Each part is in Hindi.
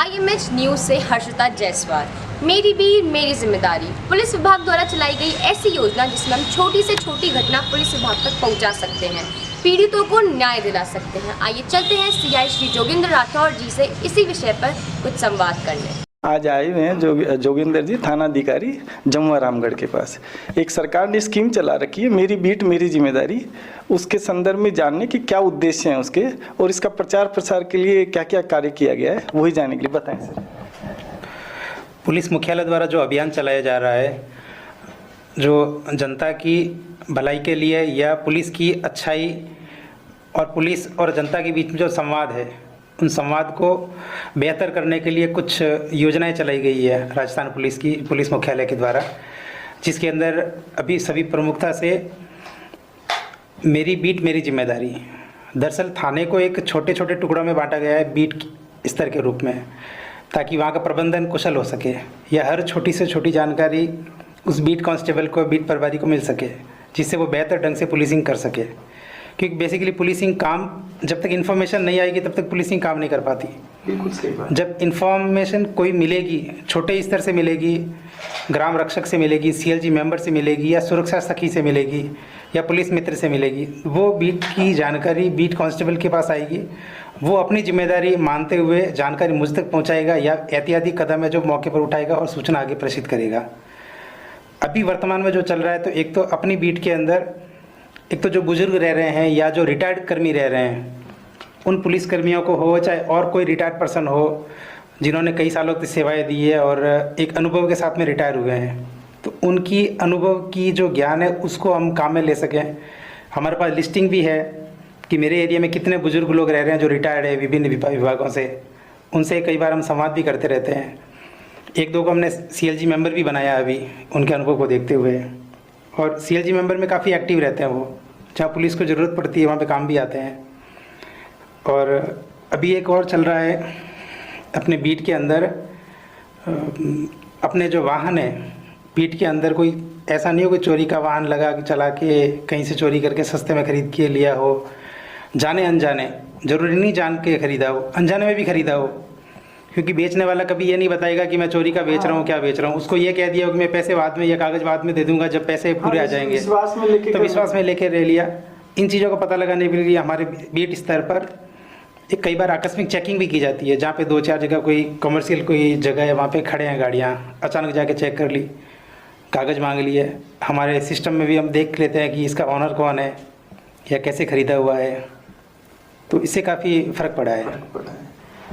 IMH न्यूज से हर्षिता जायसवाल। मेरी बीट मेरी जिम्मेदारी पुलिस विभाग द्वारा चलाई गई ऐसी योजना जिसमें हम छोटी से छोटी घटना पुलिस विभाग तक पहुंचा सकते हैं, पीड़ितों को न्याय दिला सकते हैं। आइए चलते हैं CI श्री जोगिंदर राठौर जी से इसी विषय पर कुछ संवाद करने। आज आए हुए हैं जोगिंदर जी, थाना अधिकारी जमुआ रामगढ़ के पास। एक सरकार ने स्कीम चला रखी है मेरी बीट मेरी जिम्मेदारी, उसके संदर्भ में जानने कि क्या उद्देश्य हैं उसके और इसका प्रचार प्रसार के लिए क्या क्या कार्य किया गया है वही जानने के लिए बताएं सर। पुलिस मुख्यालय द्वारा जो अभियान चलाया जा रहा है, जो जनता की भलाई के लिए या पुलिस की अच्छाई और पुलिस और जनता के बीच में जो संवाद है, उन संवाद को बेहतर करने के लिए कुछ योजनाएं चलाई गई है राजस्थान पुलिस की पुलिस मुख्यालय के द्वारा, जिसके अंदर अभी सभी प्रमुखता से मेरी बीट मेरी जिम्मेदारी। दरअसल थाने को एक छोटे छोटे टुकड़ों में बांटा गया है बीट स्तर के रूप में, ताकि वहाँ का प्रबंधन कुशल हो सके या हर छोटी से छोटी जानकारी उस बीट कांस्टेबल को, बीट प्रभारी को मिल सके, जिससे वो बेहतर ढंग से पुलिसिंग कर सके। क्योंकि बेसिकली पुलिसिंग काम, जब तक इन्फॉर्मेशन नहीं आएगी तब तक पुलिसिंग काम नहीं कर पाती। बिल्कुल सही बात। जब इन्फॉर्मेशन कोई मिलेगी, छोटे स्तर से मिलेगी, ग्राम रक्षक से मिलेगी, CLG मेंबर से मिलेगी या सुरक्षा सखी से मिलेगी या पुलिस मित्र से मिलेगी, वो बीट की जानकारी बीट कांस्टेबल के पास आएगी। वो अपनी जिम्मेदारी मानते हुए जानकारी मुझ तक पहुँचाएगा या एहतियाती कदम है जो मौके पर उठाएगा और सूचना आगे प्रेषित करेगा। अभी वर्तमान में जो चल रहा है, तो एक तो अपनी बीट के अंदर एक तो जो बुजुर्ग रह रहे हैं या जो रिटायर्ड कर्मी रह रहे हैं, उन पुलिस कर्मियों को हो चाहे और कोई रिटायर्ड पर्सन हो जिन्होंने कई सालों की सेवाएं दी है और एक अनुभव के साथ में रिटायर हुए हैं, तो उनकी अनुभव की जो ज्ञान है उसको हम काम में ले सकें। हमारे पास लिस्टिंग भी है कि मेरे एरिया में कितने बुजुर्ग लोग रह रहे हैं जो रिटायर्ड है विभिन्न विभागों से। उनसे कई बार हम संवाद भी करते रहते हैं। एक दो को हमने CLG मेंबर भी बनाया अभी उनके अनुभव को देखते हुए, और CLG मेंबर में काफ़ी एक्टिव रहते हैं। वो जहाँ पुलिस को ज़रूरत पड़ती है वहाँ पे काम भी आते हैं। और अभी एक और चल रहा है अपने बीट के अंदर, अपने जो वाहन है बीट के अंदर कोई ऐसा नहीं हो कि चोरी का वाहन लगा के चला के कहीं से चोरी करके सस्ते में ख़रीद के लिया हो, जाने अनजाने, ज़रूरी नहीं जान के ख़रीदा हो, अनजाने में भी ख़रीदा हो। क्योंकि बेचने वाला कभी ये नहीं बताएगा कि मैं चोरी का बेच रहा हूँ, क्या बेच रहा हूँ। उसको ये कह दिया कि मैं पैसे बाद में या कागज़ बाद में दे दूंगा जब पैसे पूरे आ जाएंगे, तो विश्वास में लेके ले लिया। इन चीज़ों का पता लगाने के लिए हमारे बीट स्तर पर एक कई बार आकस्मिक चेकिंग भी की जाती है, जहाँ पे 2-4 जगह कोई कमर्शियल कोई जगह है, वहाँ पे खड़े हैं गाड़ियाँ, अचानक जाके चेक कर ली, कागज़ मांग लिए। हमारे सिस्टम में भी हम देख लेते हैं कि इसका ऑनर कौन है या कैसे ख़रीदा हुआ है, तो इससे काफ़ी फ़र्क पड़ा है।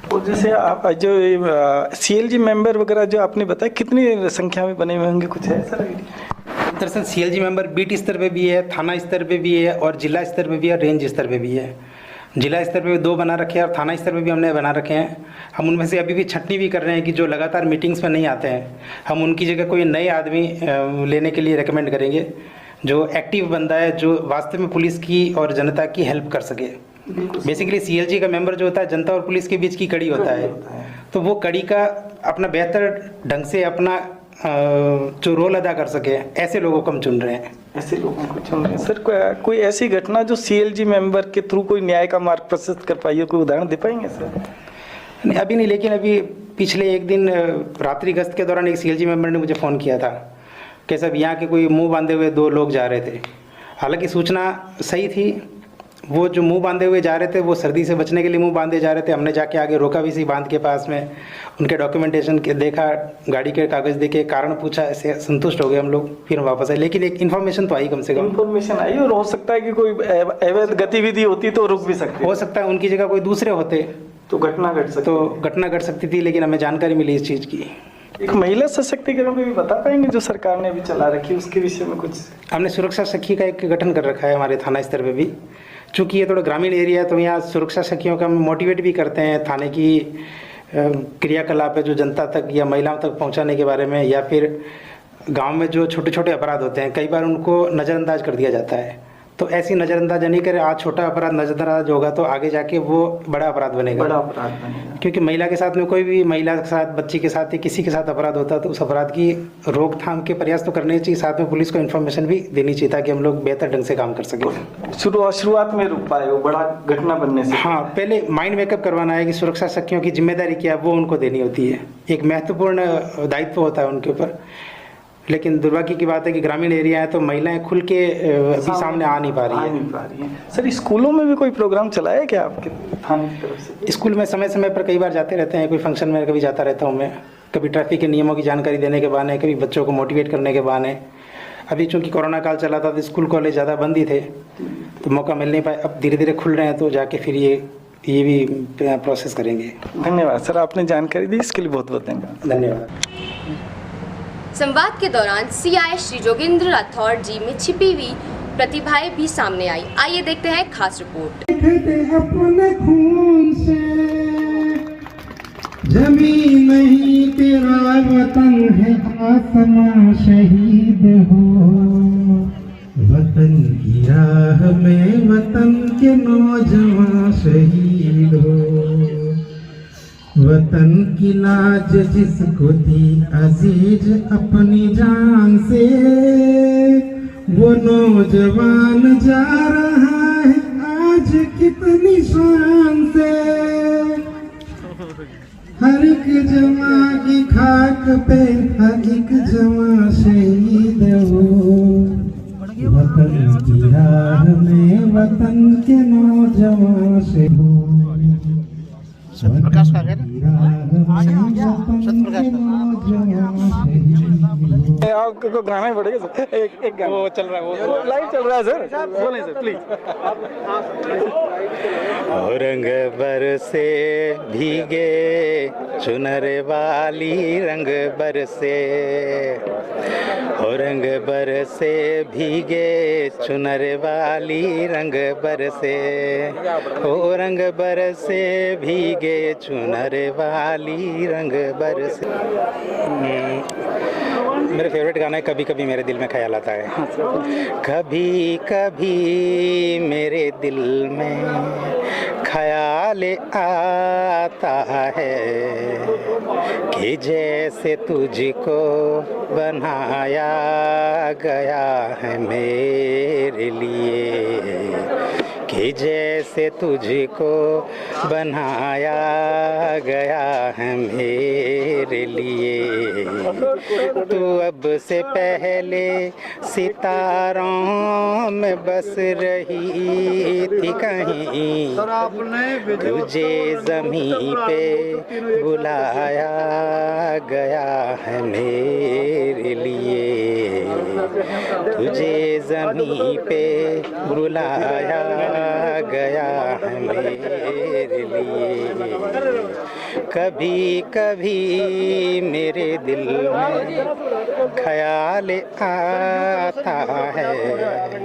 और जैसे आप जो CLG मेंबर वगैरह जो आपने बताया, कितनी संख्या में बने हुए होंगे, कुछ है सर? दरअसल CLG मेंबर बीट स्तर पे भी है, थाना स्तर पे भी है और जिला स्तर पे भी है, रेंज स्तर पे भी है। जिला स्तर पे भी 2 बना रखे हैं और थाना स्तर पे भी हमने बना रखे हैं। हम उनमें से अभी भी छटनी भी कर रहे हैं कि जो लगातार मीटिंग्स में नहीं आते हैं, हम उनकी जगह कोई नए आदमी लेने के लिए रिकमेंड करेंगे, जो एक्टिव बंदा है, जो वास्तव में पुलिस की और जनता की हेल्प कर सके। बेसिकली CLG का मेंबर जो होता है जनता और पुलिस के बीच की कड़ी होता है, तो वो कड़ी का अपना बेहतर ढंग से अपना जो रोल अदा कर सके, ऐसे लोगों को हम चुन रहे हैं। ऐसे लोगों को चुन रहे हैं सर। कोई ऐसी घटना जो CLG मेंबर के थ्रू कोई न्याय का मार्ग प्रशस्त कर पाई हो, कोई उदाहरण दे पाएंगे सर? नहीं, अभी नहीं, लेकिन अभी पिछले एक दिन रात्रि गश्त के दौरान एक CLG मेंबर ने मुझे फ़ोन किया था कि सब यहाँ के कोई मुँह बांधे हुए 2 लोग जा रहे थे। हालांकि सूचना सही थी, वो जो मुंह बांधे हुए जा रहे थे वो सर्दी से बचने के लिए मुंह बांधे जा रहे थे। हमने जाके आगे रोका भी सी बांध के पास में, उनके डॉक्यूमेंटेशन के देखा, गाड़ी के कागज़ देखे, कारण पूछा, ऐसे संतुष्ट हो गए हम लोग, फिर वापस आए। लेकिन एक इन्फॉर्मेशन तो आई, कम से कम इन्फॉर्मेशन आई। और हो सकता है कि कोई अवैध गतिविधि होती तो रुक भी सकती, हो सकता है उनकी जगह कोई दूसरे होते तो घटना घट सकती थी, लेकिन हमें जानकारी मिली इस चीज़ की। एक महिला सशक्तिकरण में भी बता पाएंगे जो सरकार ने अभी चला रखी है, उसके विषय में कुछ? हमने सुरक्षा सखी का एक गठन कर रखा है हमारे थाना स्तर पे भी। चूँकि ये थोड़ा ग्रामीण एरिया है, तो यहाँ सुरक्षा सखियों का हम मोटिवेट भी करते हैं थाने की क्रियाकलाप है जो जनता तक या महिलाओं तक पहुँचाने के बारे में, या फिर गांव में जो छोटे छोटे अपराध होते हैं कई बार उनको नज़रअंदाज कर दिया जाता है, तो ऐसी नज़रअंदाज नहीं करे, आज छोटा अपराध नज़रअंदाज होगा तो आगे जाके वो बड़ा अपराध बनेगा। बड़ा अपराध बनेगा। क्योंकि महिला के साथ में कोई भी महिला के साथ, बच्ची के साथ या किसी के साथ अपराध होता है तो उस अपराध की रोकथाम के प्रयास तो करने चाहिए, साथ में पुलिस को इन्फॉर्मेशन भी देनी चाहिए ताकि हम लोग बेहतर ढंग से काम कर सकें। शुरुआत में रुक पाए वो बड़ा घटना बनने से। हाँ, पहले माइंड मेकअप करवाना है कि सुरक्षा सखियों की जिम्मेदारी क्या है वो उनको देनी होती है, एक महत्वपूर्ण दायित्व होता है उनके ऊपर। लेकिन दुर्भाग्य की बात है कि ग्रामीण एरिया है तो महिलाएं खुल के भी सामने आ नहीं पा रही है। सर, स्कूलों में भी कोई प्रोग्राम चलाया क्या आपके थाने की तरफ से? स्कूल में समय समय पर कई बार जाते रहते हैं, कोई फंक्शन में कभी जाता रहता हूँ मैं, कभी ट्रैफिक के नियमों की जानकारी देने के बहाने, कभी बच्चों को मोटिवेट करने के बहाने। अभी चूंकि कोरोना काल चला था तो स्कूल कॉलेज ज़्यादा बंद ही थे तो मौका मिल नहीं पाया, अब धीरे धीरे खुल रहे हैं तो जाके फिर ये भी प्रोसेस करेंगे। धन्यवाद सर, आपने जानकारी दी इसके लिए बहुत बहुत धन्यवाद। धन्यवाद। संवाद के दौरान सीआई श्री जोगेंद्र राठौर जी में छिपी हुई प्रतिभाएं भी सामने आई। आइए देखते हैं खास रिपोर्ट। अपने खून से जमीन नहीं तेरा वतन है, आसमां शहीद हो, वतन की राह में वतन के नौजवान शहीद हो, वतन की लाज जिसको दी अजीज अपनी जान से, वो नौजवान जा रहा है आज कितनी शान से, हर एक जमा की खाक पे हर एक जमा शहीद हो, वतन की राह में वतन के नौजवान शहीद हो, प्रकाश का है आपको गाना ही पड़ेगा सर, एक गाना वो चल रहा है, वो लाइव चल रहा है सर, बोलें सर प्लीज। रंग बरसे भीगे चुनर वाली रंग बरसे, रंग बरसे भीगे चुनर वाली रंग बरसे, ओ रंग बरसे भीगे चुनर वाली रंग बरसे। मेरे फेवरेट गाना है कभी कभी मेरे दिल में ख्याल आता है। कभी कभी मेरे दिल में ख्याल आता है कि जैसे तुझको बनाया गया है मेरे लिए, कि जैसे तुझको बनाया गया है मेरे लिए, तू अब से पहले सितारों में बस रही थी कहीं, तुझे ज़मीं पे बुलाया गया है मेरे लिए, तुझे ज़मीं पे बुलाया गया है मेरे लिए। कभी कभी मेरे दिल में ख्याल आता है।